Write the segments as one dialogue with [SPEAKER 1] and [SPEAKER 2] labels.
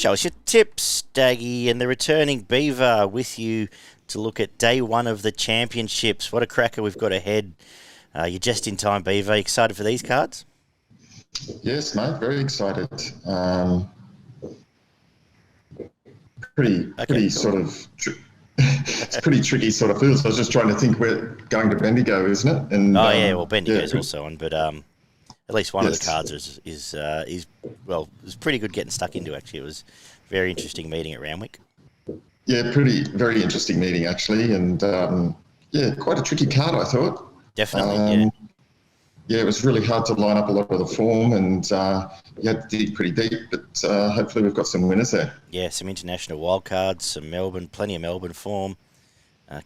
[SPEAKER 1] Show us your tips, Daggy, and the returning Beaver with you to look at day one of the championships. What a cracker we've got ahead. You're just in time, Beaver. Excited for these cards?
[SPEAKER 2] Yes, mate, very excited. Pretty
[SPEAKER 1] cool.
[SPEAKER 2] sort of... it's pretty tricky sort of field. So I was just trying to think, we're going to Bendigo, isn't it? And
[SPEAKER 1] well, Bendigo's also on, but at least one of the cards is pretty good getting stuck into. Actually, it was a very interesting meeting at Randwick.
[SPEAKER 2] Yeah, very interesting meeting actually, and quite a tricky card, I thought.
[SPEAKER 1] Definitely,
[SPEAKER 2] yeah, it was really hard to line up a lot of the form, and you had to dig pretty deep, but hopefully we've got some winners there.
[SPEAKER 1] Yeah, some international wildcards, some Melbourne, plenty of Melbourne form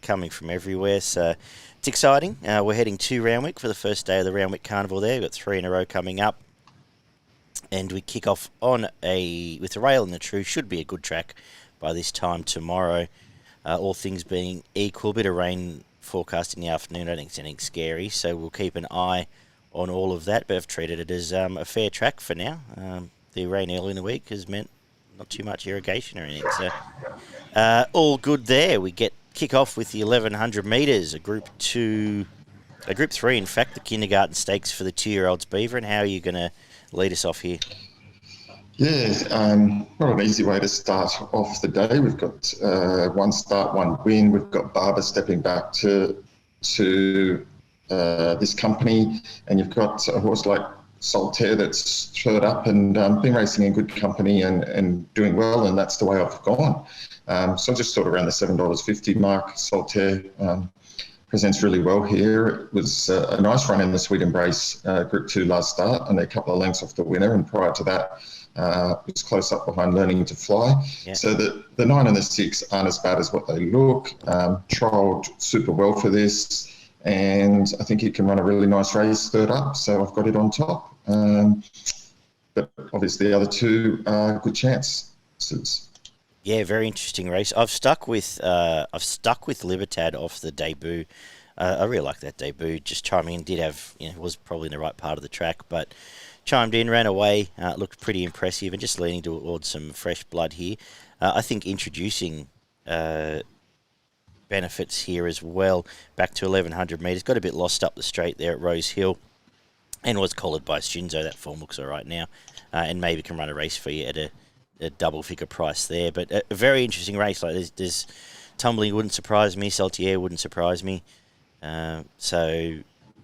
[SPEAKER 1] coming from everywhere. So it's exciting. We're heading to Randwick for the first day of the Randwick Carnival there. We've got 3 in a row coming up. And we kick off with the Rail and the True. Should be a good track by this time tomorrow. All things being equal, a bit of rain forecast in the afternoon. I don't think it's anything scary, so we'll keep an eye on all of that, but I've treated it as a fair track for now. The rain early in the week has meant not too much irrigation or anything, so all good there. We kick off with the 1100 metres, a Group 3, in fact, the kindergarten stakes for the 2-year-olds, Beaver. And how are you going to lead us off here?
[SPEAKER 2] Yeah, not an easy way to start off the day. We've got one start, one win. We've got Barber stepping back to this company, and you've got a horse like Saltaire that's third up and been racing in good company and doing well, and that's the way I've gone. So just sort of around the $7.50 mark. Saltaire presents really well here. It was a nice run in the Sweet Embrace Group 2 last start, and they're a couple of lengths off the winner, and prior to that it's close up behind Learning to Fly. Yeah. So the 9 and the 6 aren't as bad as what they look. Trialled super well for this, and I think he can run a really nice race third up, so I've got it on top. But obviously the other 2 are good chances.
[SPEAKER 1] Yeah, very interesting race. I've stuck with Libertad off the debut. I really like that debut. Just chiming in, was probably in the right part of the track, but chimed in, ran away, looked pretty impressive, and just leaning towards some fresh blood here. I think introducing benefits here as well, back to 1100 metres. Got a bit lost up the straight there at Rose Hill, and was collared by Shinzo. That form looks all right now, and maybe can run a race for you at a double-figure price there. But a very interesting race. Like there's Tumbling wouldn't surprise me. Saltaire wouldn't surprise me. So,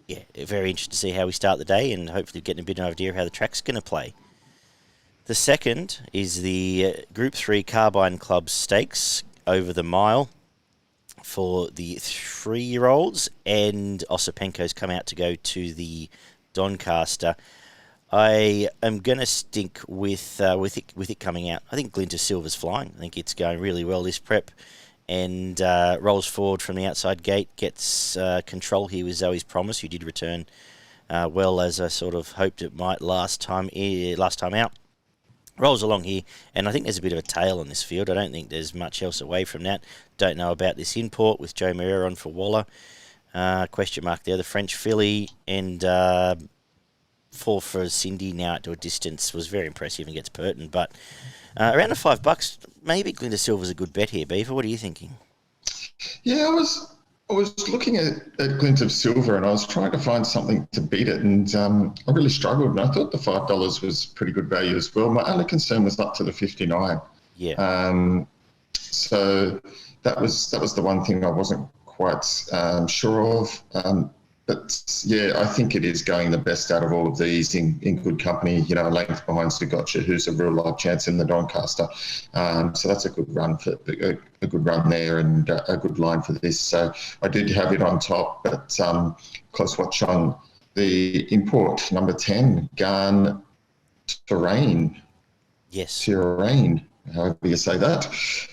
[SPEAKER 1] yeah, very interested to see how we start the day, and hopefully getting a bit of an idea of how the track's going to play. The second is the Group 3 Carbine Club Stakes over the mile for the 3-year-olds, and Osipenko's come out to go to the Doncaster. I am going to stink with it coming out. I think Glinter Silver's flying. I think it's going really well this prep, and rolls forward from the outside gate, gets control here with Zoe's Promise, who did return well, as I sort of hoped it might last time out. Rolls along here, and I think there's a bit of a tail on this field. I don't think there's much else away from that. Don't know about this import with Joe Moreira on for Waller. Question mark there. The French filly, and fall for Cindy now out to a distance was very impressive and gets Burton. But around the $5, maybe Glinter Silver's a good bet here, Beaver. What are you thinking?
[SPEAKER 2] Yeah, I was looking at Glint of Silver, and I was trying to find something to beat it, and I really struggled, and I thought the $5 was pretty good value as well. My only concern was up to the 59.
[SPEAKER 1] Yeah.
[SPEAKER 2] So that was the one thing I wasn't quite sure of. But yeah, I think it is going the best out of all of these in good company. You know, a length behind Sugotcha, who's a real live chance in the Doncaster. So that's a good run a good run there, and a good line for this. So I did have it on top, but close watch on the import number 10, Garn Terrain.
[SPEAKER 1] Yes.
[SPEAKER 2] Terrain, however you say that.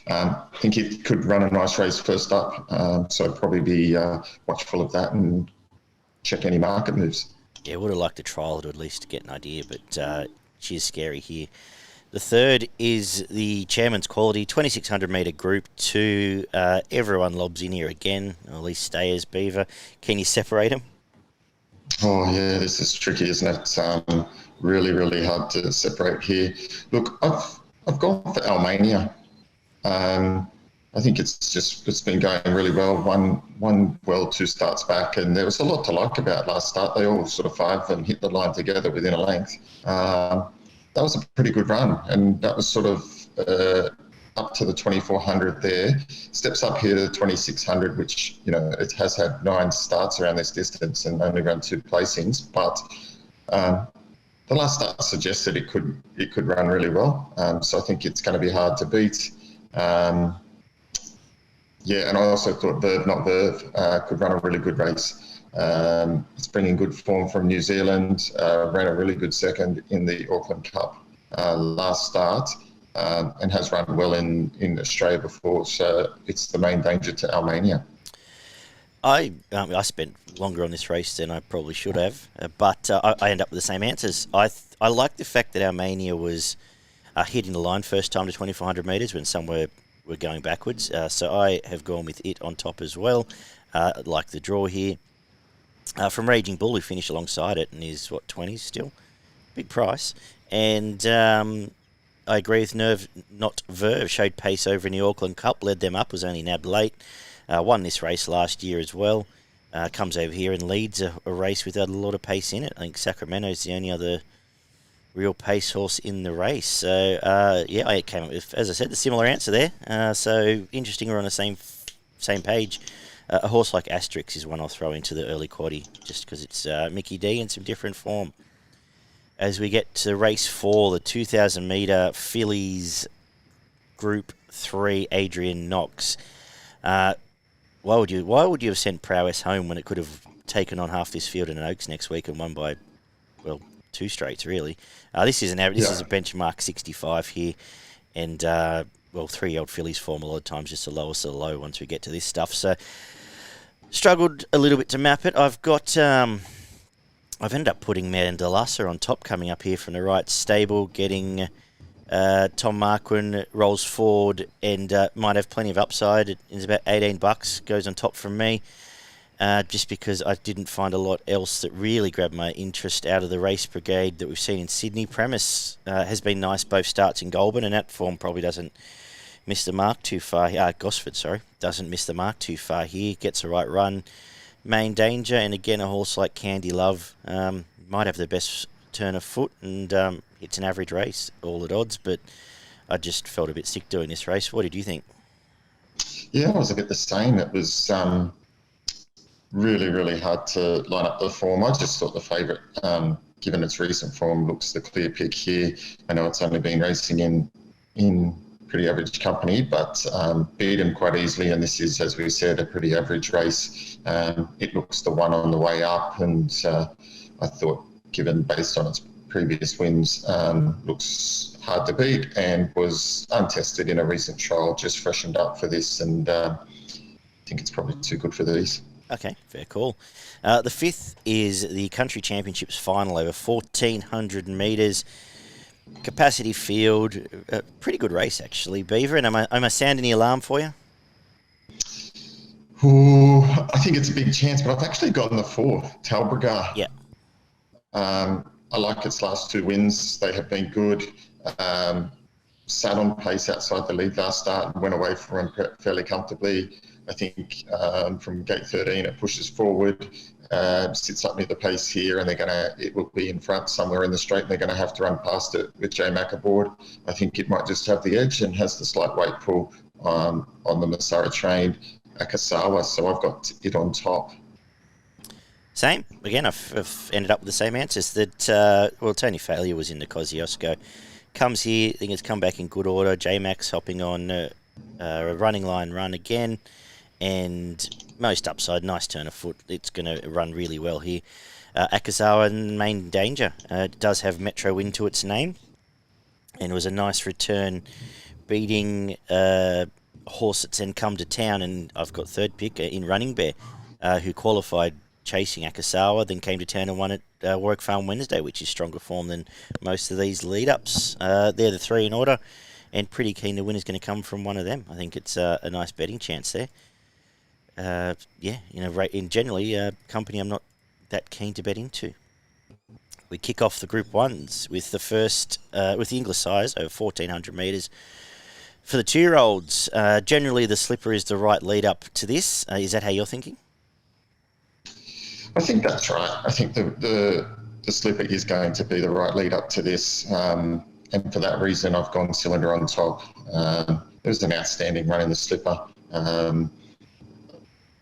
[SPEAKER 2] I think it could run a nice race first up. So I'd probably be watchful of that and check any market moves.
[SPEAKER 1] Yeah, would have liked a trial to at least get an idea, but she is scary here. The third is the Chairman's Quality, 2,600 metre Group 2. Everyone lobs in here again, or at least stayers, Beaver. Can you separate them?
[SPEAKER 2] Oh, yeah, this is tricky, isn't it? Really, really hard to separate here. Look, I've gone for Almania. I think it's been going really well. One well, two starts back, and there was a lot to like about last start. They all sort of five and hit the line together within a length. That was a pretty good run, and that was sort of up to the 2400 there. Steps up here to the 2600, which it has had 9 starts around this distance and only run 2 placings, but. The last start suggested it could run really well, so I think it's going to be hard to beat. And I also thought Verve Not Verve could run a really good race. It's bringing good form from New Zealand, ran a really good second in the Auckland Cup last start, and has run well in Australia before, so it's the main danger to Almania.
[SPEAKER 1] I spent longer on this race than I probably should have, but I end up with the same answers. I like the fact that Almania was hitting the line first time to 2,400 metres when some were going backwards. So I have gone with it on top as well. Like the draw here. From Raging Bull, who finished alongside it and is, 20s still? Big price. And I agree with Nerve Not Verve. Showed pace over in the Auckland Cup, led them up, was only nabbed late. Won this race last year as well. Comes over here and leads a race without a lot of pace in it. I think Sacramento's the only other real pace horse in the race. So, I came up with, as I said, the similar answer there. So, interesting, we're on the same page. A horse like Asterix is one I'll throw into the early quaddie, just because it's Mickey D in some different form. As we get to race 4, the 2,000 metre fillies Group 3, Adrian Knox. Why would you have sent Prowess home when it could have taken on half this field in an Oaks next week and won by, 2 straights really? This is an average. This is a benchmark 65 here, and 3-year-old fillies form a lot of times just the lowest of the low once we get to this stuff. So struggled a little bit to map it. I've ended up putting Mandalasa on top, coming up here from the right stable, getting. Tom Marquin rolls forward and might have plenty of upside. It's about $18, goes on top from me, just because I didn't find a lot else that really grabbed my interest out of the race brigade that we've seen in Sydney. Premise has been nice, both starts in Goulburn, and that form probably doesn't miss the mark too far. Gosford, doesn't miss the mark too far here. Gets the right run. Main danger, and again, a horse like Candy Love might have the best turn of foot, and it's an average race, all at odds, but I just felt a bit sick doing this race. What did you think?
[SPEAKER 2] Yeah, I was a bit the same. It was really, really hard to line up the form. I just thought the favourite, given its recent form, looks the clear pick here. I know it's only been racing in pretty average company, but beat him quite easily, and this is, as we said, a pretty average race. It looks the one on the way up, and I thought, given based on its previous wins, looks hard to beat and was untested in a recent trial, just freshened up for this, and I think it's probably too good for these.
[SPEAKER 1] Okay, fair call. The 5th is the Country Championships final over 1,400 metres. Capacity field, a pretty good race actually, Beaver. And am I sounding the alarm for you?
[SPEAKER 2] Ooh, I think it's a big chance, but I've actually gotten the 4th, Talbragar.
[SPEAKER 1] Yeah.
[SPEAKER 2] I like its last 2 wins. They have been good. Sat on pace outside the lead last start and went away from him fairly comfortably. I think from gate 13 it pushes forward, sits up near the pace here, and it will be in front somewhere in the straight, and they're going to have to run past it with J Mac aboard. I think it might just have the edge and has the slight weight pull on the Masara trained Akasawa, so I've got it on top.
[SPEAKER 1] Same. Again, I've ended up with the same answers. That Tony Failure was in the Kosciuszko. Comes here, I think it's come back in good order. J-Max hopping on a running line run again, and most upside, nice turn of foot. It's going to run really well here. Akasawa in main danger. It does have Metro Win to its name, and it was a nice return, beating a horse that's then come to town, and I've got third pick in Running Bear, who qualified chasing Akasawa, then came to town and won at Warwick Farm Wednesday, which is stronger form than most of these lead-ups. They're the 3 in order, and pretty keen the winner's going to come from one of them. I think it's a nice betting chance there. In generally, company I'm not that keen to bet into. We kick off the Group 1s with the first, with the Inglis Sires over 1,400 metres. For the 2-year-olds, generally the slipper is the right lead up to this. Is that how you're thinking?
[SPEAKER 2] I think that's right. I think the slipper is going to be the right lead up to this. And for that reason, I've gone Cylinder on top. It was an outstanding run in the slipper.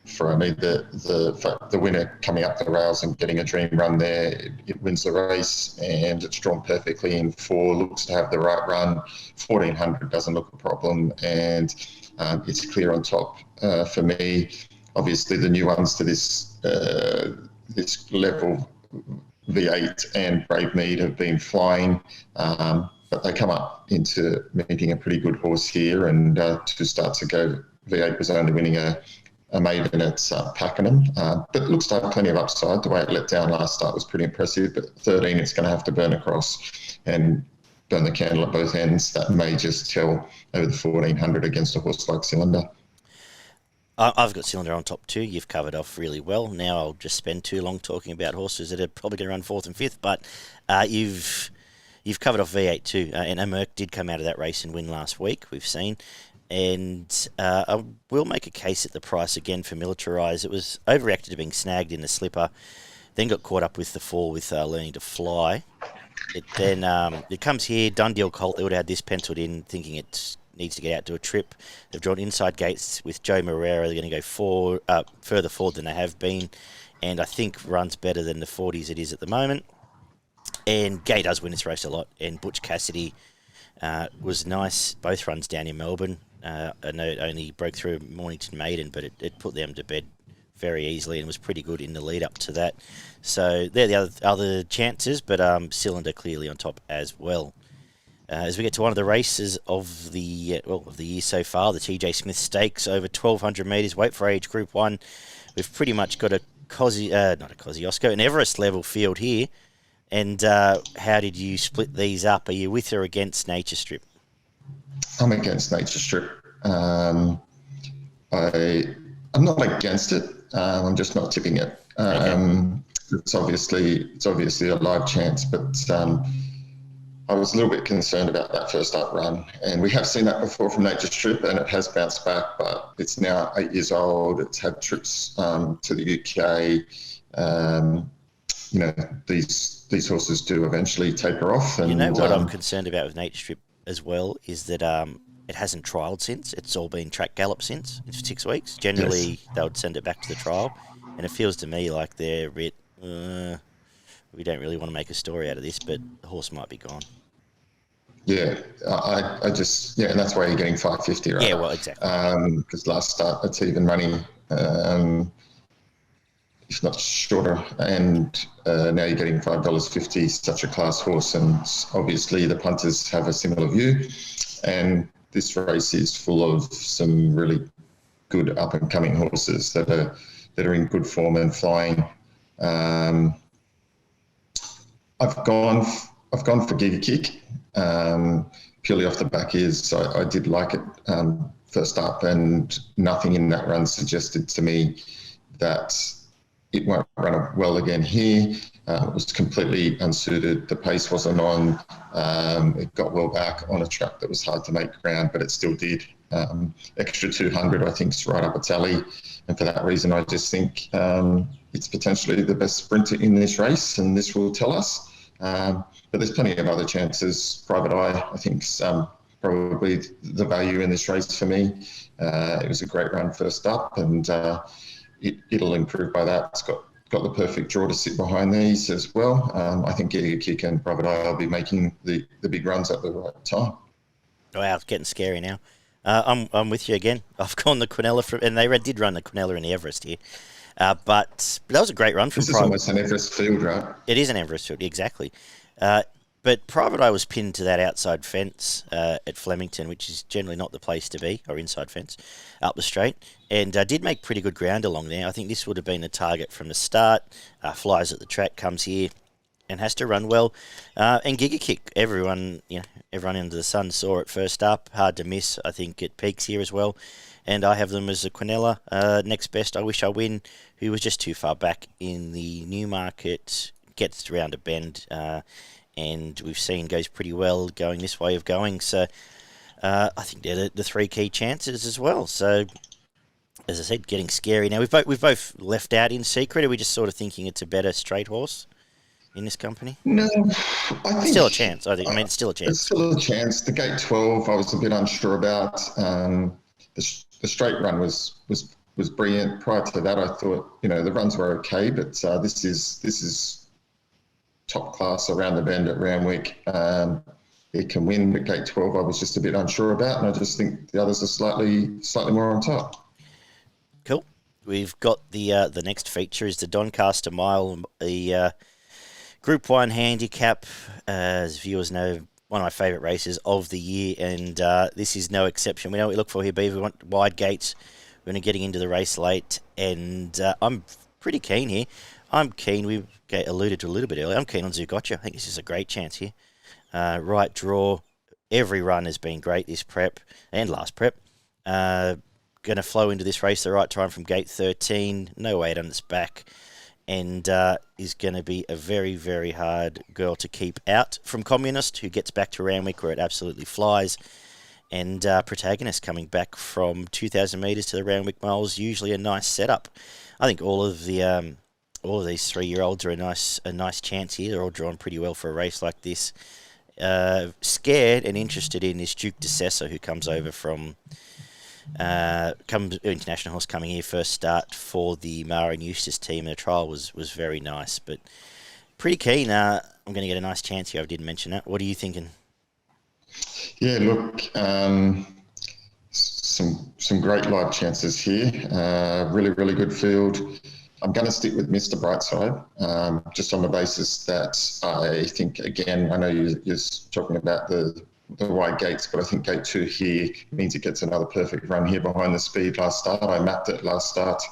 [SPEAKER 2] For me, the winner coming up the rails and getting a dream run there, it wins the race, and it's drawn perfectly in 4, looks to have the right run. 1,400 doesn't look a problem, and it's clear on top for me. Obviously, the new ones to this level, V8 and Brave Mead, have been flying, but they come up into meeting a pretty good horse here, and 2 starts ago, V8 was only winning a maiden at Pakenham, but it looks to have plenty of upside. The way it let down last start was pretty impressive, but 13, it's going to have to burn across and burn the candle at both ends. That may just tell over the 1,400 against a horse like Cylinder.
[SPEAKER 1] I've got Cylinder on top too. You've covered off really well. Now I'll just spend too long talking about horses that are probably going to run 4th and 5th, but you've covered off V8 too. And Merck did come out of that race and win last week, we've seen. And I will make a case at the price again for Militarise. It was overreacted to being snagged in the slipper, then got caught up with the fall with Learning to Fly. It comes here, Dundee Colt. They would have had this penciled in, thinking it needs to get out to a trip. They've drawn inside gates with Joe Moreira. They're going to go further forward than they have been, and I think runs better than the 40s it is at the moment. And Gay does win this race a lot, and Butch Cassidy was nice. Both runs down in Melbourne. I know it only broke through Mornington Maiden, but it put them to bed very easily and was pretty good in the lead up to that. So they're the other chances, but Cylinder clearly on top as well. As we get to one of the races of the year so far, the TJ Smith Stakes over 1,200 metres, weight for age Group 1. We've pretty much got an Everest level field here. And how did you split these up? Are you with or against Nature Strip?
[SPEAKER 2] I'm against Nature Strip. I'm not against it. I'm just not tipping it.
[SPEAKER 1] Okay.
[SPEAKER 2] It's obviously a live chance, but I was a little bit concerned about that first up run, and we have seen that before from Nature Strip, and it has bounced back. But it's now 8 years old. It's had trips to the UK. These horses do eventually taper off. And,
[SPEAKER 1] what I'm concerned about with Nature Strip as well is that it hasn't trialled since. It's all been track gallop since. It's 6 weeks. Generally, yes, they would send it back to the trial, and it feels to me like they're a bit, we don't really want to make a story out of this, but the horse might be gone.
[SPEAKER 2] Yeah, and that's why you're getting 550, right?
[SPEAKER 1] Yeah, well, exactly.
[SPEAKER 2] Because last start, it's even money, if not shorter, and now you're getting $5.50, such a class horse, and obviously the punters have a similar view, and this race is full of some really good up-and-coming horses that are in good form and flying. I've gone for Giga Kick, purely off the back ears. I did like it first up, and nothing in that run suggested to me that it won't run well again here. It was completely unsuited. The pace wasn't on. It got well back on a track that was hard to make ground, but it still did. Extra 200, I think, is right up its alley. And for that reason, I just think it's potentially the best sprinter in this race, and this will tell us. But there's plenty of other chances. Private Eye, I think, is probably the value in this race for me. It was a great run first up, and it'll improve by that. It's got the perfect draw to sit behind these as well. I think Giga Kick and Private Eye will be making the big runs at the right time.
[SPEAKER 1] Wow, it's getting scary now. I'm with you again. I've gone the Quinella, and they did run the Quinella in the Everest here. But that was a great run from
[SPEAKER 2] Private. This is almost an Everest field, right?
[SPEAKER 1] It is an Everest field, exactly. But Private Eye was pinned to that outside fence at Flemington, which is generally not the place to be, or inside fence, up the straight, and did make pretty good ground along there. I think this would have been a target from the start. Flies at the track, comes here, and has to run well. And Giga Kick, everyone under the sun saw it first up. Hard to miss. I think it peaks here as well. And I have them as a Quinella. Next best, I Wish I Win, who was just too far back in the Newmarket gets around a bend, and we've seen goes pretty well going this way of going. So I think they're the three key chances as well. So as I said, getting scary now. We've both left out In Secret. Are we just sort of thinking it's a better straight horse in this company?
[SPEAKER 2] No, I think
[SPEAKER 1] Still a chance. I think. I mean, it's still a chance.
[SPEAKER 2] It's still a chance. The gate 12, I was a bit unsure about. The straight run was brilliant. Prior to that, I thought the runs were okay, but this is top class around the bend at Randwick. It can win, but gate 12, I was just a bit unsure about, and I just think the others are slightly more on top.
[SPEAKER 1] Cool. We've got the next feature is the Doncaster Mile, the Group 1 Handicap. As viewers know, one of my favourite races of the year, and this is no exception. We know what we look for here, Beaver. We want wide gates. We're going to getting into the race late, and I'm pretty keen here. I'm keen. We alluded to a little bit earlier. I'm keen on Zugotcha. I think this is a great chance here. Right draw. Every run has been great this prep and last prep. Going to flow into this race the right time from gate 13. No weight on its back. And is going to be a very, very hard girl to keep out from Communist, who gets back to Randwick where it absolutely flies. And Protagonist coming back from 2,000 metres to the Randwick Mile is usually a nice setup. I think all of these 3-year-olds are a nice chance here. They're all drawn pretty well for a race like this. Scared and interested in this Duke de Sessa, who comes over from international horse coming here first start for the Mara and Eustace team. Their trial was very nice, but pretty keen. I'm going to get a nice chance here. I didn't mention that. What are you thinking?
[SPEAKER 2] Yeah, look, some great live chances here. Really, really good field. I'm going to stick with Mr Brightside, just on the basis that I think, again, I know you're talking about the wide gates, but I think gate 2 here means it gets another perfect run here behind the speed last start. I mapped it last start,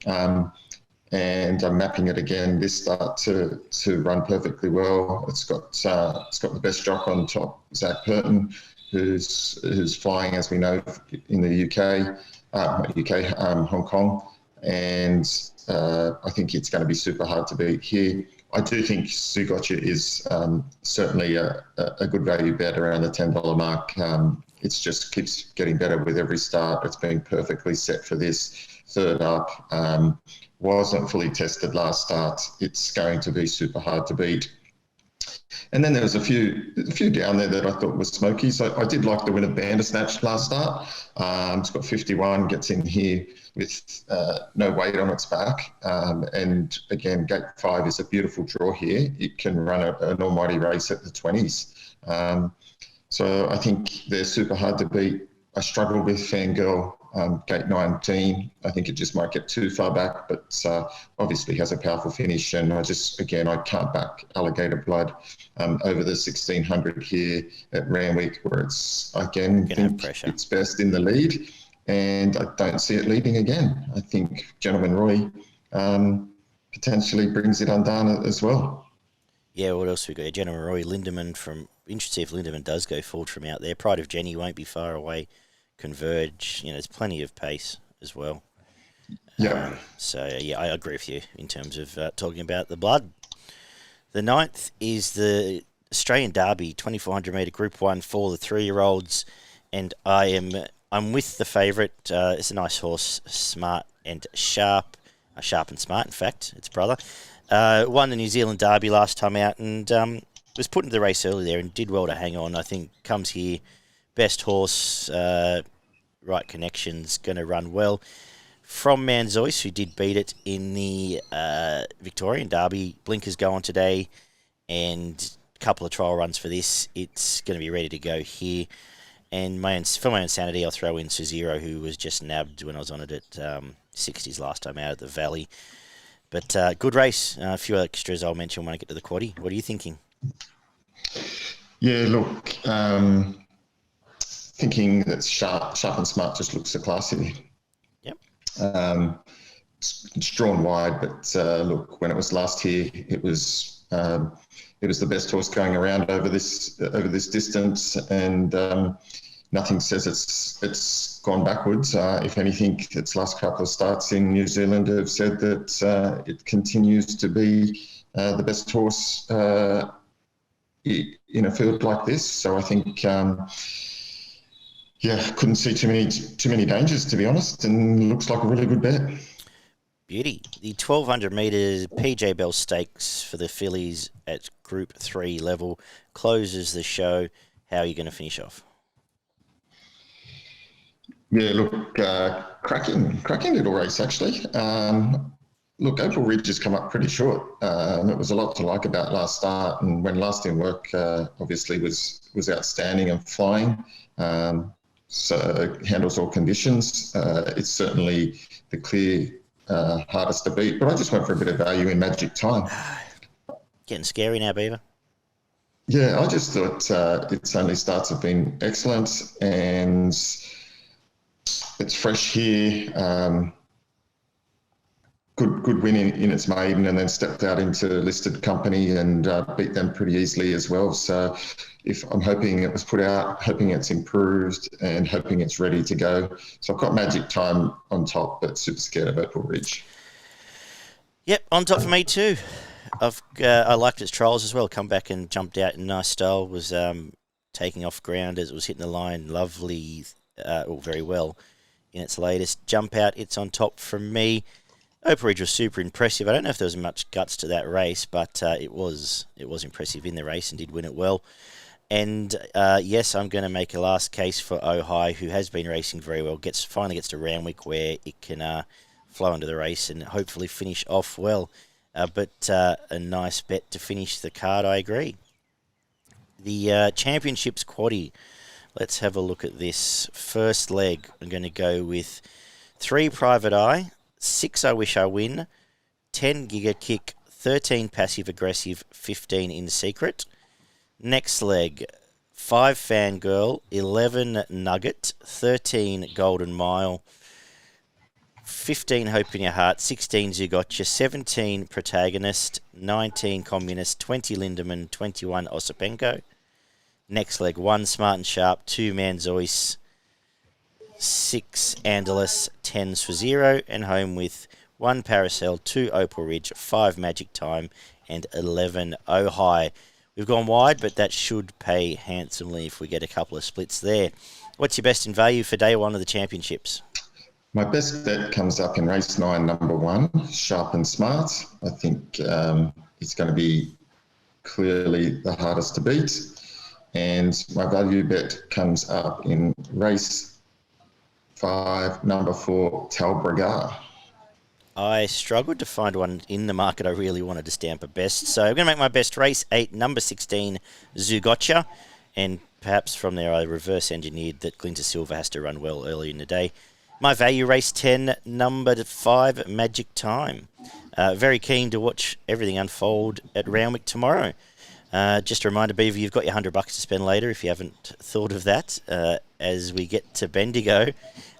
[SPEAKER 2] and I'm mapping it again this start to run perfectly well. It's got the best jock on top, Zach Purton, who's flying, as we know, in the Hong Kong, and I think it's going to be super hard to beat here. I do think Zugotcha is certainly a good value bet around the $10 mark. It just keeps getting better with every start. It's been perfectly set for this. Third up, wasn't fully tested last start. It's going to be super hard to beat. And then there was a few down there that I thought was smoky. So I did like the winner Bandersnatch last start. It's got 51, gets in here with no weight on its back. And again, gate 5 is a beautiful draw here. It can run an almighty race at the 20s. So I think they're super hard to beat. I struggled with Fangirl, gate 19. I think it just might get too far back, but obviously has a powerful finish. And I can't back Alligator Blood over the 1600 here at Randwick, where it's, again, think it's best in the lead. And I don't see it leading again. I think Gentleman Roy potentially brings it undone as well.
[SPEAKER 1] Yeah, what else we got? Gentleman Roy, Lindemann from... Interesting if Lindemann does go forward from out there. Pride of Jenny won't be far away. Converge, there's plenty of pace as well.
[SPEAKER 2] Yeah.
[SPEAKER 1] I agree with you in terms of talking about the blood. The 9th is the Australian Derby, 2,400 metre Group 1 for the 3-year-olds, and I'm with the favourite. It's a nice horse, smart and sharp. Sharp and smart, in fact, its brother. Won the New Zealand Derby last time out and was put into the race early there and did well to hang on. I think comes here, best horse, right connections, going to run well. From Manzois, who did beat it in the Victorian Derby. Blinkers go on today and a couple of trial runs for this. It's going to be ready to go here. And for my own sanity, I'll throw in Suzero, who was just nabbed when I was on it at 60s last time out at the Valley. But good race. A few extras I'll mention when I get to the quaddie. What are you thinking?
[SPEAKER 2] Yeah, look, thinking that sharp and smart just looks so classy.
[SPEAKER 1] Yep.
[SPEAKER 2] It's drawn wide, but look, when it was last here, it was the best horse going around over this distance, and nothing says it's gone backwards. If anything, its last couple of starts in New Zealand have said that it continues to be the best horse in a field like this. So I think, couldn't see too many dangers, to be honest, and looks like a really good bet.
[SPEAKER 1] Beauty. The 1200 metres PJ Bell Stakes for the fillies at Group 3 level closes the show. How are you going to finish off?
[SPEAKER 2] Yeah, look, cracking little race, actually. Look, Opal Ridge has come up pretty short. It was a lot to like about last start, and when last in work, obviously was outstanding and flying. So handles all conditions. It's certainly the clear hardest to beat, but I just went for a bit of value in Magic Time.
[SPEAKER 1] Getting scary now, Beaver.
[SPEAKER 2] Yeah, I just thought its only starts have been excellent, and it's fresh here. Good win in its maiden, and then stepped out into listed company and beat them pretty easily as well. So I'm hoping it was put out, hoping it's improved, and hoping it's ready to go. So I've got Magic Time on top, but super scared of Opal Ridge.
[SPEAKER 1] Yep, on top for me too. I liked its trials as well. Come back and jumped out in nice style. Was taking off ground as it was hitting the line. Lovely, very well in its latest jump out. It's on top from me. Opal Ridge was super impressive. I don't know if there was much guts to that race, but it was impressive in the race and did win it well. And yes, I'm going to make a last case for Ohio, who has been racing very well. Finally gets to Randwick where it can flow into the race and hopefully finish off well. But a nice bet to finish the card, I agree. The Championships quaddie. Let's have a look at this. First leg, I'm going to go with 3 Private Eye, 6 I Wish I Win, 10 Giga Kick, 13 Passive Aggressive, 15 In Secret. Next leg, 5 Fangirl, 11 Nugget, 13 Golden Mile, 15 Hope in Your Heart, 16 Zugotcha, 17 Protagonist, 19 Communist, 20 Lindemann, 21 Osipenko. Next leg, 1 Smart and Sharp, 2 Manzois, 6 Andalus, 10 Swazero, and home with 1 Paracel, 2 Opal Ridge, 5 Magic Time, and 11 Ohio. We've gone wide, but that should pay handsomely if we get a couple of splits there. What's your best in value for day 1 of the championships?
[SPEAKER 2] My best bet comes up in race 9, number 1, Sharp and Smart. I think it's going to be clearly the hardest to beat. And my value bet comes up in race 5, number 4, Talbragar.
[SPEAKER 1] I struggled to find one in the market I really wanted to stamp a best. So I'm going to make my best race 8, number 16, Zugotcha. And perhaps from there I reverse engineered that Glinter Silver has to run well early in the day. My value race 10, number 5, Magic Time. Very keen to watch everything unfold at Randwick tomorrow. Just a reminder, Beaver, you've got your $100 to spend later if you haven't thought of that as we get to Bendigo.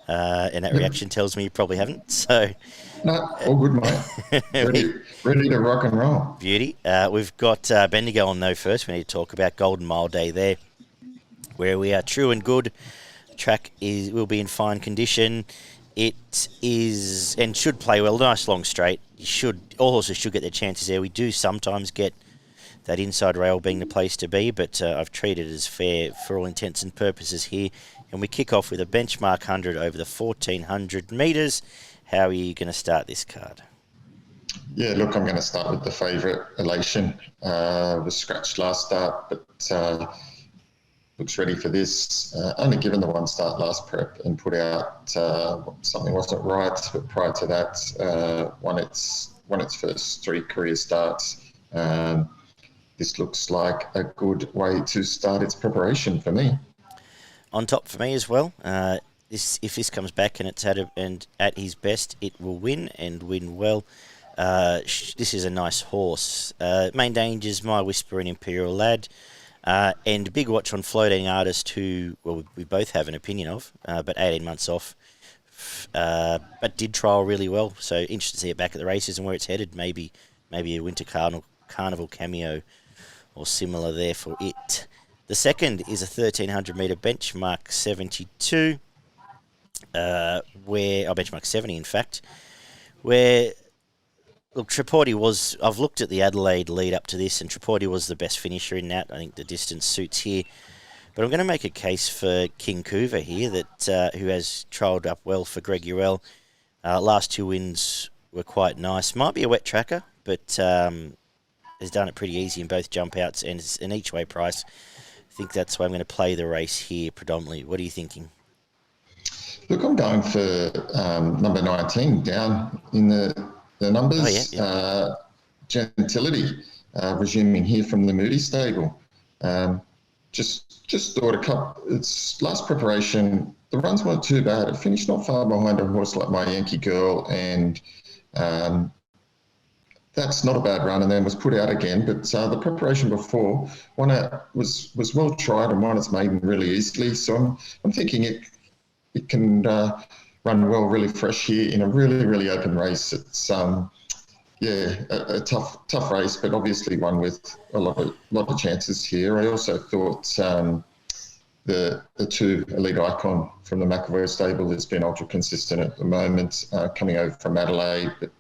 [SPEAKER 1] And that reaction tells me you probably haven't. So,
[SPEAKER 2] no, all good, mate. ready to rock and roll.
[SPEAKER 1] Beauty. We've got Bendigo on though first. We need to talk about Golden Mile Day there, where we are true and good. Track will be in fine condition. It is and should play well. Nice long straight. All horses should get their chances there. We do sometimes get that inside rail being the place to be, but I've treated it as fair for all intents and purposes here. And we kick off with a benchmark 100 over the 1400 metres. How are you going to start this card?
[SPEAKER 2] Yeah, look, I'm going to start with the favourite, Elation. Was scratched last start, but looks ready for this. Only given the 1 start last prep and put out something wasn't right, but prior to that, won its first 3 career starts. This looks like a good way to start its preparation for me.
[SPEAKER 1] On top for me as well. If this comes back and it's at his best, it will win and win well. This is a nice horse. Main dangers, My Whisper and Imperial Lad. And big watch on Floating Artist, who we both have an opinion of, but 18 months off. But did trial really well. So interested to see it back at the races and where it's headed. Maybe a Winter Carnival cameo or similar there for it. The second is a 1300 metre benchmark 72. where I benchmark 70, in fact, where look, Tripodi was. I've looked at the Adelaide lead up to this, and Tripodi was the best finisher in that. I think the distance suits here. But I'm going to make a case for King Cougar here, that who has trialled up well for Greg Urell. Last 2 wins were quite nice. Might be a wet tracker, but has done it pretty easy in both jump outs and it's an each way price. I think that's why I'm going to play the race here predominantly. What are you thinking?
[SPEAKER 2] Look, I'm going for number 19 down in the numbers.
[SPEAKER 1] Oh, yeah.
[SPEAKER 2] Gentility, resuming here from the Moody stable. Just thought its last preparation, the runs weren't too bad. It finished not far behind a horse like My Yankee Girl, and that's not a bad run, and then was put out again. But the preparation before was well tried and won its maiden really easily. So I'm thinking it can run well, really fresh here in a really open race. It's a tough race, but obviously one with a lot of chances here. I also thought the 2 Elite Icon from the McAvoy stable has been ultra consistent at the moment, coming over from Adelaide, but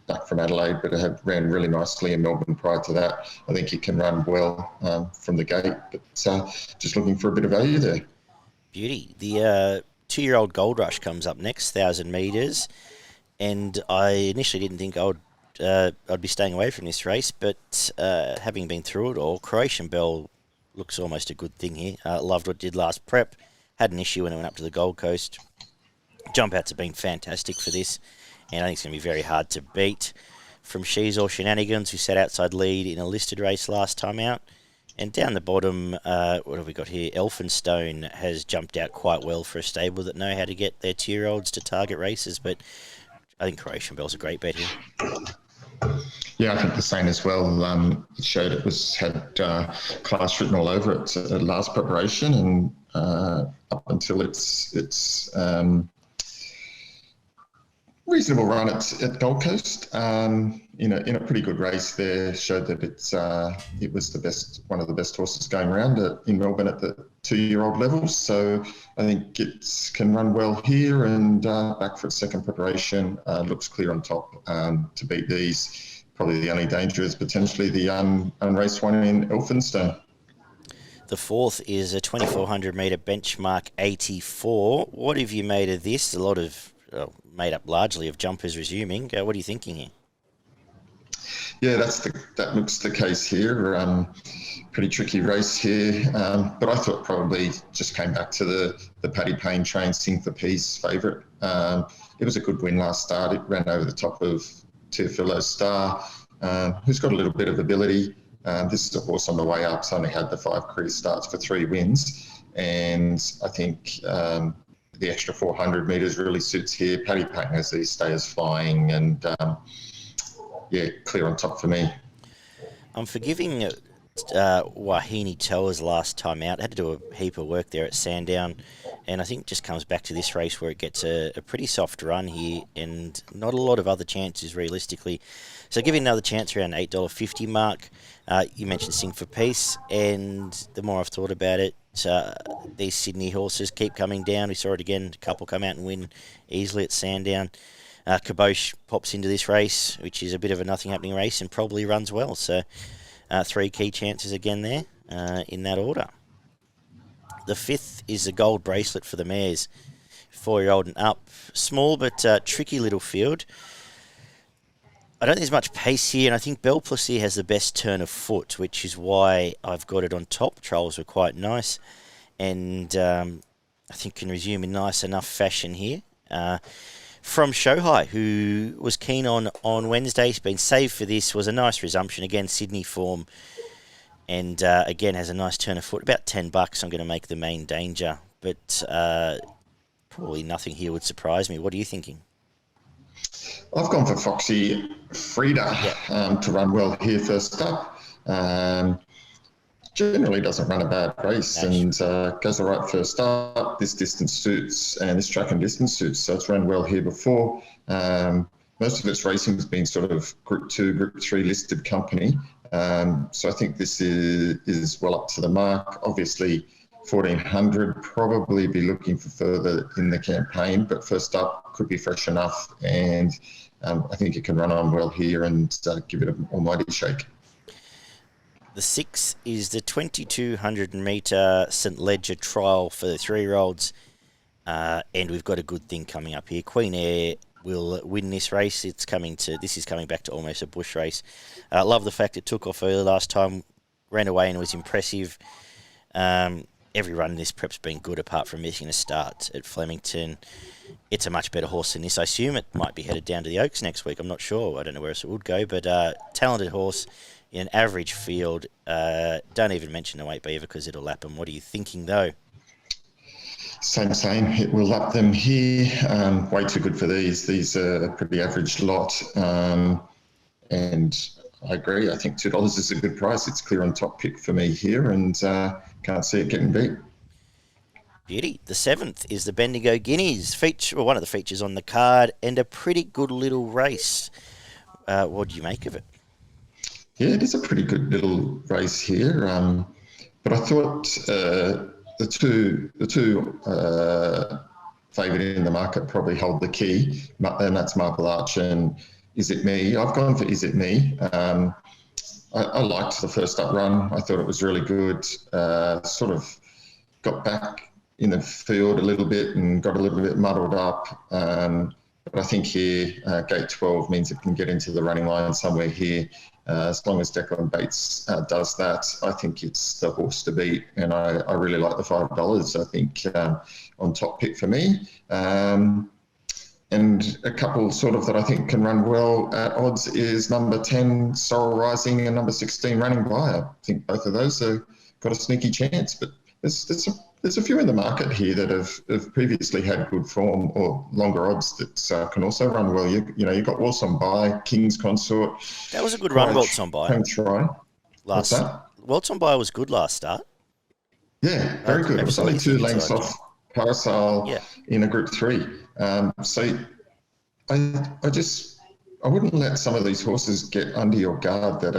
[SPEAKER 2] back from Adelaide, but it ran really nicely in Melbourne prior to that. I think he can run well from the gate, but just looking for a bit of value there.
[SPEAKER 1] Beauty. The 2-year-old Gold Rush comes up next, 1,000 metres, and I initially didn't think I'd be staying away from this race, but having been through it all, Croatian Bell looks almost a good thing here. Loved what it did last prep. Had an issue when it went up to the Gold Coast. Jump outs have been fantastic for this, and I think it's going to be very hard to beat. From She's or Shenanigans, who sat outside lead in a listed race last time out. And down the bottom, what have we got here? Elphinstone has jumped out quite well for a stable that know how to get their 2-year-olds to target races, but I think Croatian Bell's a great bet here.
[SPEAKER 2] Yeah, I think the same as well. It showed it had class written all over it at last preparation, and up until its reasonable run at Gold Coast, in a pretty good race there, showed that it was one of the best horses going around in Melbourne at the 2-year-old level. So I think it can run well here, and back for its second preparation, looks clear on top to beat these. Probably the only danger is potentially the unraced one in Elphinstone.
[SPEAKER 1] The 4th is a 2,400 metre benchmark 84. What have you made of this? A lot of made up largely of jumpers resuming. What are you thinking here?
[SPEAKER 2] Yeah, that looks the case here. Pretty tricky race here, but I thought probably just came back to the Paddy Payne train Sing for Peace favourite. It was a good win last start. It ran over the top of Teofilo Star, who's got a little bit of ability. This is a horse on the way up. It's only had the 5 career starts for 3 wins, and I think the extra 400 metres really suits here. Paddy Payne has these stayers flying, and clear on top for me.
[SPEAKER 1] I'm forgiving Wahine Towers last time out. Had to do a heap of work there at Sandown, and I think it just comes back to this race where it gets a pretty soft run here and not a lot of other chances realistically. So give it another chance around $8.50 mark. You mentioned Sing for Peace, and the more I've thought about it, these Sydney horses keep coming down. We saw it again, a couple come out and win easily at Sandown. Kabosh pops into this race, which is a bit of a nothing happening race, and probably runs well. So 3 key chances again there in that order. The 5th is a gold bracelet for the mares, 4-year-old and up. Small but tricky little field. I don't think there's much pace here, and I think Belle Plaisir has the best turn of foot, which is why I've got it on top. Trials were quite nice, and I think can resume in nice enough fashion here. From Shohai, who was keen on Wednesday, he's been saved for this, was a nice resumption. Again, Sydney form, and again has a nice turn of foot. About $10, I'm going to make the main danger, but probably nothing here would surprise me. What are you thinking?
[SPEAKER 2] I've gone for Foxy Frida to run well here first up. Generally doesn't run a bad race and goes all right first up. This distance suits, and this track and distance suits, so it's run well here before. Most of its racing has been sort of Group 2, Group 3 listed company. So I think this is well up to the mark. Obviously, 1400, probably be looking for further in the campaign, but first up could be fresh enough, and I think it can run on well here and give it an almighty shake.
[SPEAKER 1] The 6 is the 2200 metre St Ledger trial for the 3-year-olds, and we've got a good thing coming up here. Queen Air will win this race. This is coming back to almost a bush race. Love the fact it took off early last time, ran away and was impressive. Every run in this prep's been good apart from missing a start at Flemington. It's a much better horse than this. I assume it might be headed down to the Oaks next week. I'm not sure. I don't know where else it would go, but talented horse in an average field. Don't even mention the Weight Beaver because it'll lap them. What are you thinking, though?
[SPEAKER 2] Same. It will lap them here. Way too good for these. These are a pretty average lot. And I agree. I think $2 is a good price. It's clear on top pick for me here, and can't see it getting beat.
[SPEAKER 1] Beauty. The 7th is the Bendigo Guineas one of the features on the card, and a pretty good little race. What do you make of it?
[SPEAKER 2] Yeah, it is a pretty good little race here. But I thought the two favoured in the market probably hold the key, and that's Marble Arch and Is It Me. I've gone for Is It Me. I liked the first up run. I thought it was really good. Sort of got back in the field a little bit and got a little bit muddled up. But I think here, gate 12 means it can get into the running line somewhere here. As long as Declan Bates does that, I think it's the horse to beat. And I really like the $5. I think on top pick for me. And a couple sort of that I think can run well at odds is number 10, Sorrel Rising, and number 16, Running By. I think both of those have got a sneaky chance, but there's a few in the market here that have previously had good form or longer odds that can also run well. You've got Waltz On By, King's Consort.
[SPEAKER 1] That was a good run, Waltz On By.
[SPEAKER 2] What's that?
[SPEAKER 1] Waltz On By was good last start.
[SPEAKER 2] Yeah, very good. It was only 2 lengths off Parasol in a Group 3. So I wouldn't let some of these horses get under your guard that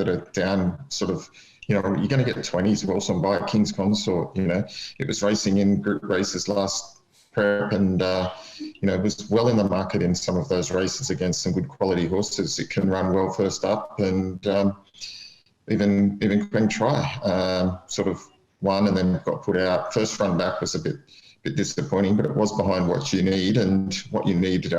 [SPEAKER 2] are down sort of, you're going to get 20s, Waltz On By, King's Consort. It was racing in group races last prep, and it was well in the market in some of those races against some good quality horses. It can run well first up, and even Queen Try sort of won and then got put out. First run back was a bit disappointing, but it was behind what you need, and what you need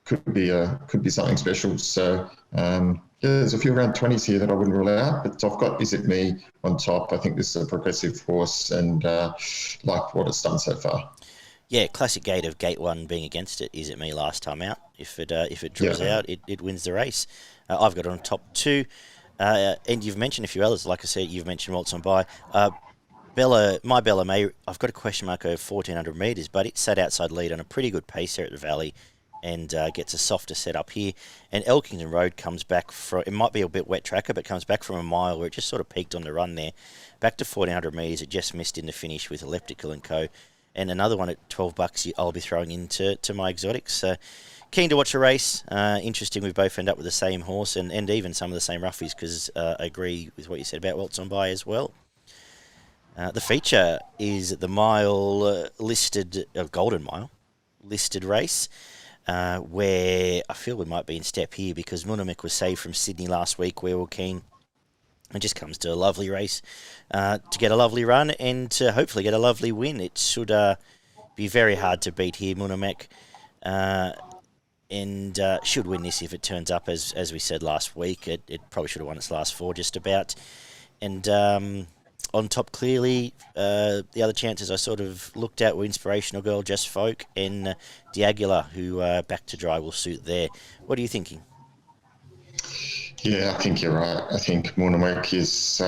[SPEAKER 2] could be something special. So there's a few around 20s here that I wouldn't rule out, but I've got Is It Me on top. I think this is a progressive horse, and like what it's done so far.
[SPEAKER 1] Yeah, classic gate of gate 1 being against it. Is It Me last time out. If it draws out, it wins the race. I've got it on top 2. And you've mentioned a few others. Like I said, you've mentioned Waltz On By. Bella May, I've got a question mark over 1,400 metres, but it sat outside lead on a pretty good pace there at the Valley, and gets a softer setup here. And Elkington Road comes back from, it might be a bit wet tracker, but comes back from a mile where it just sort of peaked on the run there. Back to 1,400 metres, it just missed in the finish with Elliptical and Co. And another one at $12 I'll be throwing into my exotics. So keen to watch the race. Interesting, we both end up with the same horse and even some of the same roughies, because I agree with what you said about Waltz On By as well. The feature is the Golden Mile listed race, where I feel we might be in step here because Munamek was saved from Sydney last week, where we're keen. It just comes to a lovely race to get a lovely run and to hopefully get a lovely win. It should be very hard to beat here, Munamek, and should win this if it turns up, as we said last week. It probably should have won its last 4 just about. And on top, clearly, the other chances I sort of looked at were Inspirational Girl, Just Folk, and Diagula, who back to dry will suit there. What are you thinking?
[SPEAKER 2] Yeah, I think you're right. I think Munamek is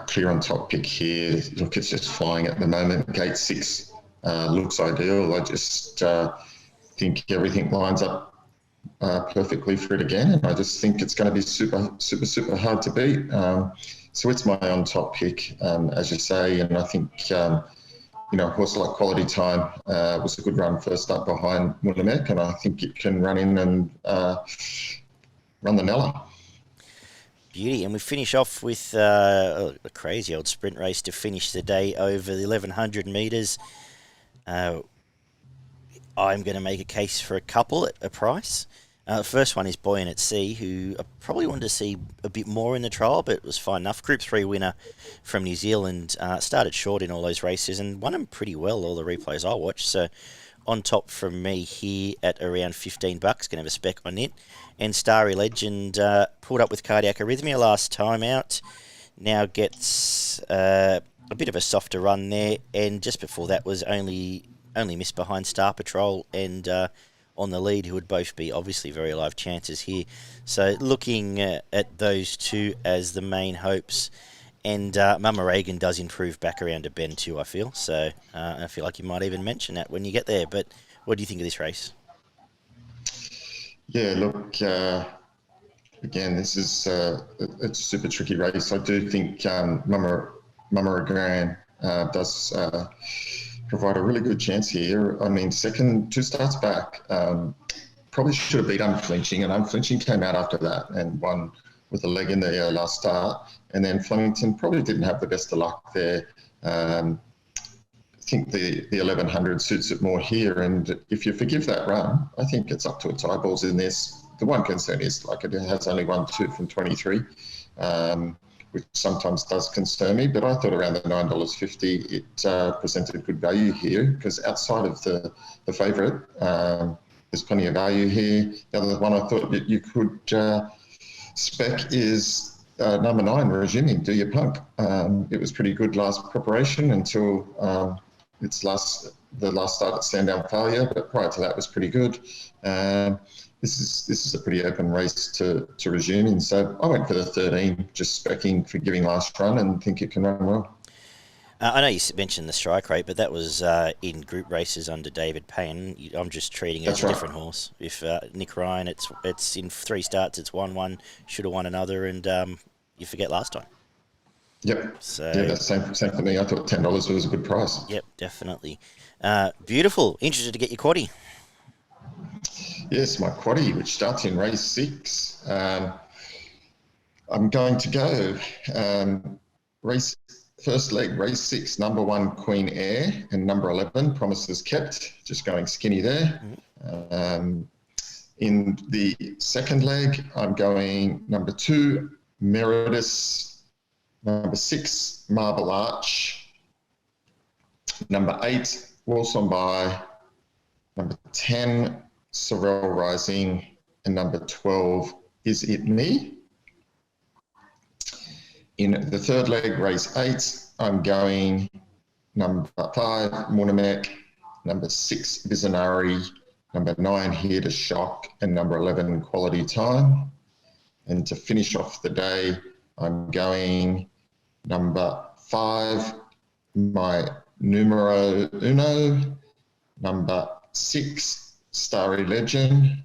[SPEAKER 2] clear on top pick here. Look, it's just flying at the moment. Gate 6 looks ideal. I just think everything lines up perfectly for it again, and I just think it's going to be super, super, super hard to beat. So it's my on top pick, as you say, and I think a horse like Quality Time was a good run first up behind Munamek, and I think it can run in and run the Nella.
[SPEAKER 1] Beauty. And we finish off with a crazy old sprint race to finish the day over the 1100 metres. I'm going to make a case for a couple at a price. The first one is Buoyant at Sea, who I probably wanted to see a bit more in the trial, but it was fine enough. Group 3 winner from New Zealand, started short in all those races and won them pretty well, all the replays I watched. So on top from me here at around $15, going to have a spec on it. And Starry Legend pulled up with cardiac arrhythmia last time out. Now gets a bit of a softer run there, and just before that was only missed behind Star Patrol and on the lead, who would both be obviously very live chances here. So looking at those two as the main hopes. And Mama Reagan does improve back around to Ben too, I feel. So I feel like you might even mention that when you get there. But what do you think of this race?
[SPEAKER 2] Yeah, look, again, this is it's a super tricky race. I do think Mama Reagan does provide a really good chance here. I mean, two starts back, probably should have beat Unflinching, and Unflinching came out after that and won with a leg in the last start. And then Flemington probably didn't have the best of luck there. I think the 1100 suits it more here. And if you forgive that run, I think it's up to its eyeballs in this. The one concern is like it has only won 2 from 23. Which sometimes does concern me, but I thought around the $9.50 it presented good value here, because outside of the favourite, there's plenty of value here. The other one I thought that you could spec is number 9, Resuming, Do Your Punk. It was pretty good last preparation until the last start at Sandown failure, but prior to that was pretty good. This is a pretty open race to resume in. So I went for the 13, just specking for giving last run, and think it can run well.
[SPEAKER 1] I know you mentioned the strike rate, but that was in group races under David Payne. I'm just treating it as a different horse. If Nick Ryan, it's in 3 starts, it's 1-1, should have won another, and you forget last time.
[SPEAKER 2] Yep.
[SPEAKER 1] So
[SPEAKER 2] yeah, that's same for me. I thought $10 was a good price.
[SPEAKER 1] Yep, definitely. Beautiful. Interested to get your quaddie.
[SPEAKER 2] Yes, my quaddie, which starts in race 6. I'm going to go first leg, race 6, number 1, Queen Air, and number 11, Promises Kept, just going skinny there. In the second leg, I'm going number 2, Meritus, number 6, Marble Arch, number 8, Walson By, number 10, Sorrel Rising, and number 12, Is It Me? In the third leg, race 8, I'm going number 5, Munamek, number 6, Visionary, number 9, Here to Shock, and number 11, Quality Time. And to finish off the day, I'm going number 5, My Numero Uno, number 6, Starry Legend,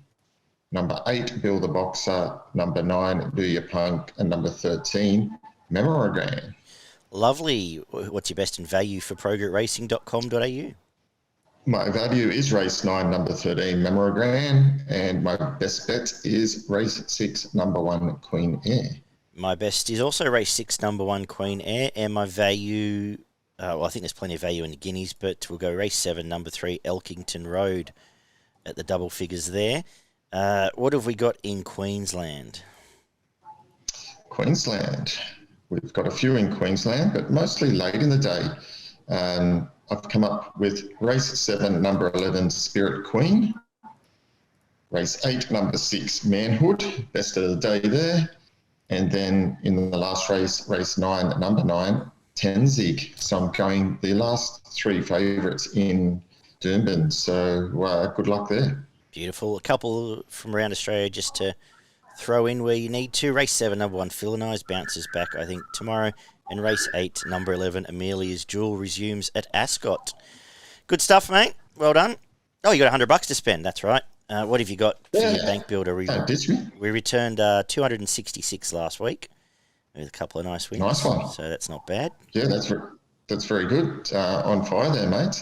[SPEAKER 2] number 8, Bill the Boxer, number 9, Do Your Punk, and number 13, Memoragram.
[SPEAKER 1] Lovely. What's your best in value for progretracing.com.au?
[SPEAKER 2] My value is race 9, number 13, Memoragram, and my best bet is race 6, number 1, Queen Air.
[SPEAKER 1] My best is also race 6, number 1, Queen Air, and my value, I think there's plenty of value in the guineas, but we'll go race 7, number 3, Elkington Road at the double figures there. What have we got in Queensland?
[SPEAKER 2] Queensland. We've got a few in Queensland, but mostly late in the day. I've come up with race 7, number 11, Spirit Queen. Race 8, number 6, Manhood, best of the day there. And then in the last race, race 9, number 9, Tenzig. So I'm going the last 3 favourites in Doomben. So good luck there.
[SPEAKER 1] Beautiful. A couple from around Australia just to throw in where you need to. Race 7, number 1, Philonise bounces back, I think, tomorrow. And race 8, number 11, Amelia's Jewel resumes at Ascot. Good stuff, mate. Well done. Oh, you got $100 to spend. That's right. What have you got for your bank builder? We returned 266 last week with a couple of nice wins.
[SPEAKER 2] Nice one.
[SPEAKER 1] So that's not bad.
[SPEAKER 2] Yeah, that's very good. On fire there, mate.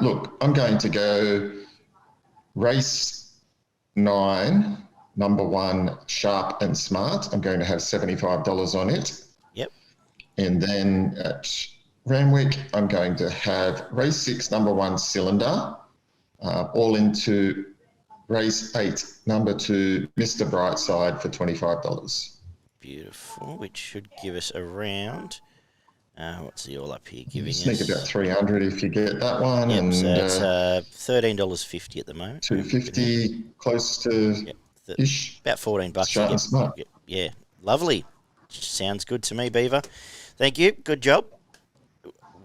[SPEAKER 2] Look, I'm going to go race 9, number 1, Sharp and Smart. I'm going to have $75 on it.
[SPEAKER 1] Yep.
[SPEAKER 2] And then at Randwick, I'm going to have race 6, number 1, Cylinder, all into race 8, number 2, Mr Brightside for $25.
[SPEAKER 1] Beautiful, which should give us around... what's the all up here giving us?
[SPEAKER 2] Sneak about 300 if you get that one.
[SPEAKER 1] Yep,
[SPEAKER 2] and
[SPEAKER 1] so it's $13.50 at the moment.
[SPEAKER 2] $2.50, close to ish.
[SPEAKER 1] About $14.
[SPEAKER 2] Sharp and Smart.
[SPEAKER 1] Yeah, lovely. Sounds good to me, Beaver. Thank you. Good job.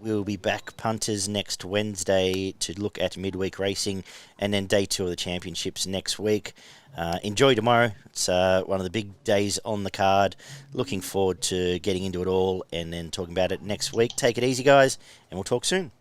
[SPEAKER 1] We'll be back, punters, next Wednesday to look at midweek racing and then day 2 of the championships next week. Enjoy tomorrow. It's one of the big days on the card. Looking forward to getting into it all and then talking about it next week. Take it easy, guys, and we'll talk soon.